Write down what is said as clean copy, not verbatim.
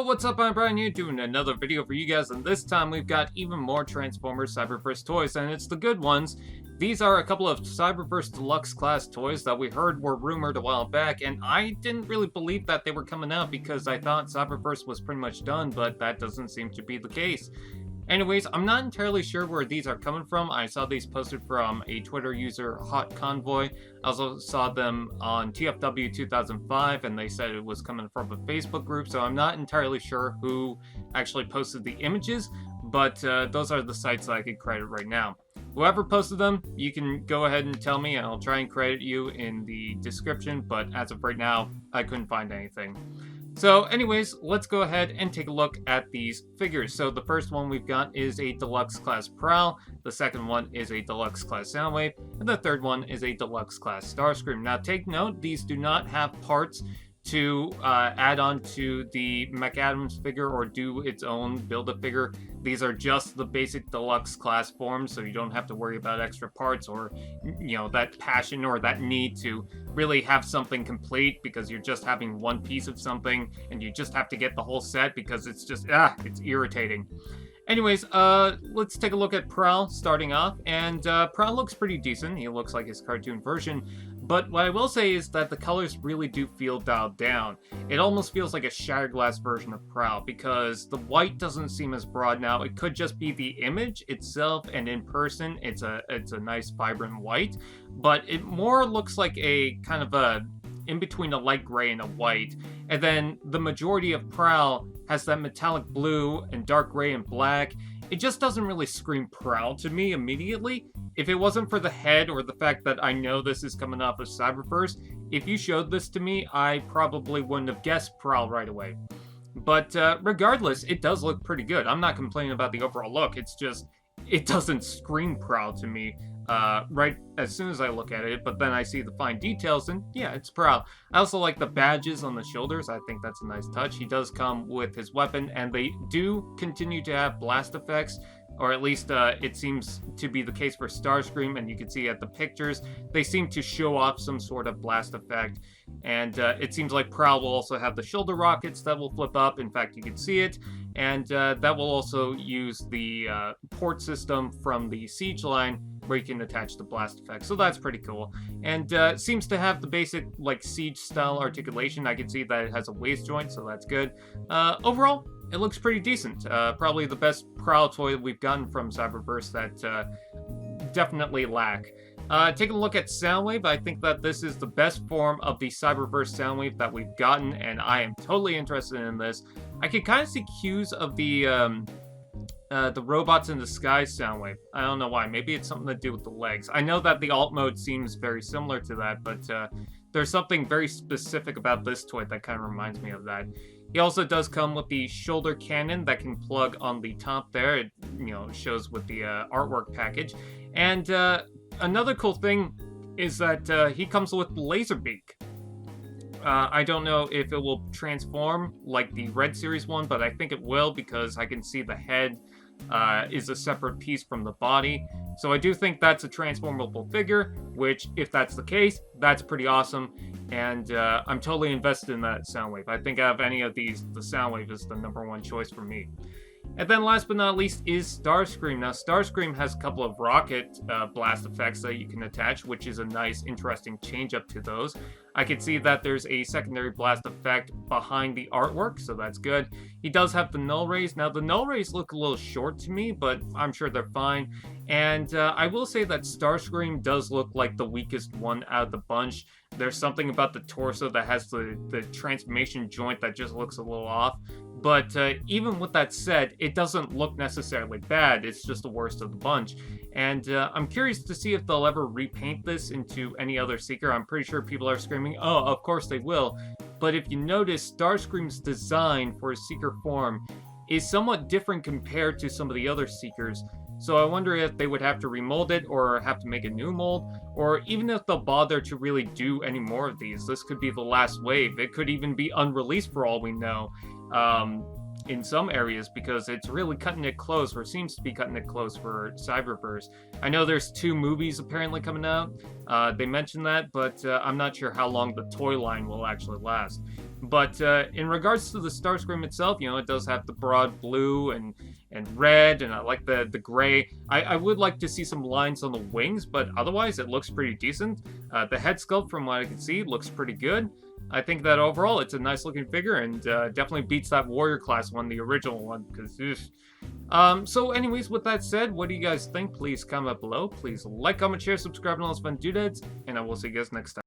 What's up? I'm Brian here doing another video for you guys, and this time we've got even more Transformers Cyberverse toys, and it's the good ones. These are a couple of Cyberverse Deluxe class toys that we heard were rumored a while back, and I didn't really believe that they were coming out because I thought Cyberverse was pretty much done, but that doesn't seem to be the case. Anyways, I'm not entirely sure where these are coming from. I saw these posted from a Twitter user, Hot Convoy. I also saw them on TFW 2005, and they said it was coming from a Facebook group, so I'm not entirely sure who actually posted the images, but those are the sites that I could credit right now. Whoever posted them, you can go ahead and tell me, and I'll try and credit you in the description, but as of right now, I couldn't find anything. So anyways, let's go ahead and take a look at these figures. So the first one we've got is a Deluxe Class Prowl, the second one is a Deluxe Class Soundwave, and the third one is a Deluxe Class Starscream. Now take note, these do not have parts to add on to the McAdams figure or do its own Build-A-Figure. These are just the basic Deluxe Class forms, so you don't have to worry about extra parts or, you know, that passion or that need to really have something complete because you're just having one piece of something and you just have to get the whole set because it's just, it's irritating. Anyways, let's take a look at Prowl starting off, and Prowl looks pretty decent. He looks like his cartoon version, but what I will say is that the colors really do feel dialed down. It almost feels like a Shatterglass version of Prowl because the white doesn't seem as broad now. It could just be the image itself, and in person, it's a nice vibrant white, but it more looks like a kind of a in between a light gray and a white, and then the majority of Prowl has that metallic blue and dark gray and black. It just doesn't really scream Prowl to me immediately. If it wasn't for the head or the fact that I know this is coming off of Cyberverse, if you showed this to me, I probably wouldn't have guessed Prowl right away. But regardless, it does look pretty good. I'm not complaining about the overall look, it's just, it doesn't scream Prowl to me right as soon as I look at it, but then I see the fine details and yeah, it's Prowl. I also like the badges on the shoulders. I think that's a nice touch. He does come with his weapon, and they do continue to have blast effects, or at least it seems to be the case for Starscream, and you can see at the pictures, they seem to show off some sort of blast effect, and it seems like Prowl will also have the shoulder rockets that will flip up. In fact, you can see it, and that will also use the port system from the Siege line, where you can attach the blast effect, so that's pretty cool. And seems to have the basic like Siege style articulation. I can see that it has a waist joint, so that's good. Overall, it looks pretty decent. Probably the best Prowl toy we've gotten from Cyberverse that definitely lack. Taking a look at Soundwave, I think that this is the best form of the Cyberverse Soundwave that we've gotten, and I am totally interested in this. I can kind of see cues of the Robots in the Sky Soundwave. I don't know why. Maybe it's something to do with the legs. I know that the alt mode seems very similar to that, but there's something very specific about this toy that kind of reminds me of that. He also does come with the shoulder cannon that can plug on the top there. It, you know, shows with the artwork package. And another cool thing is that he comes with Laserbeak. I don't know if it will transform like the Red Series one, but I think it will because I can see the head is a separate piece from the body. So I do think that's a transformable figure, which, if that's the case, that's pretty awesome. And I'm totally invested in that Soundwave. I think out of any of these, the Soundwave is the #1 choice for me. And then last but not least is Starscream. Now, Starscream has a couple of rocket blast effects that you can attach, which is a nice, interesting change up to those. I can see that there's a secondary blast effect behind the artwork, so that's good. He does have the null rays. Now, the null rays look a little short to me, but I'm sure they're fine. And I will say that Starscream does look like the weakest one out of the bunch. There's something about the torso that has the transformation joint that just looks a little off. But even with that said, it doesn't look necessarily bad. It's just the worst of the bunch. And I'm curious to see if they'll ever repaint this into any other Seeker. I'm pretty sure people are screaming, oh, of course they will. But if you notice, Starscream's design for his Seeker form is somewhat different compared to some of the other Seekers. So I wonder if they would have to remold it or have to make a new mold, or even if they'll bother to really do any more of these. This could be the last wave. It could even be unreleased for all we know. in some areas because it's really cutting it close, or seems to be cutting it close for Cyberverse. I know there's 2 movies apparently coming out. They mentioned that, but I'm not sure how long the toy line will actually last. But in regards to the Starscream itself, you know, it does have the broad blue and red, and I like the gray. I would like to see some lines on the wings, but otherwise it looks pretty decent. The head sculpt, from what I can see, looks pretty good. I think that overall it's a nice looking figure, and definitely beats that Warrior class one, the original one, because so anyways, with that said, what do you guys think? Please comment below. Please like, comment, share, subscribe, and all those fun doodads, and I will see you guys next time.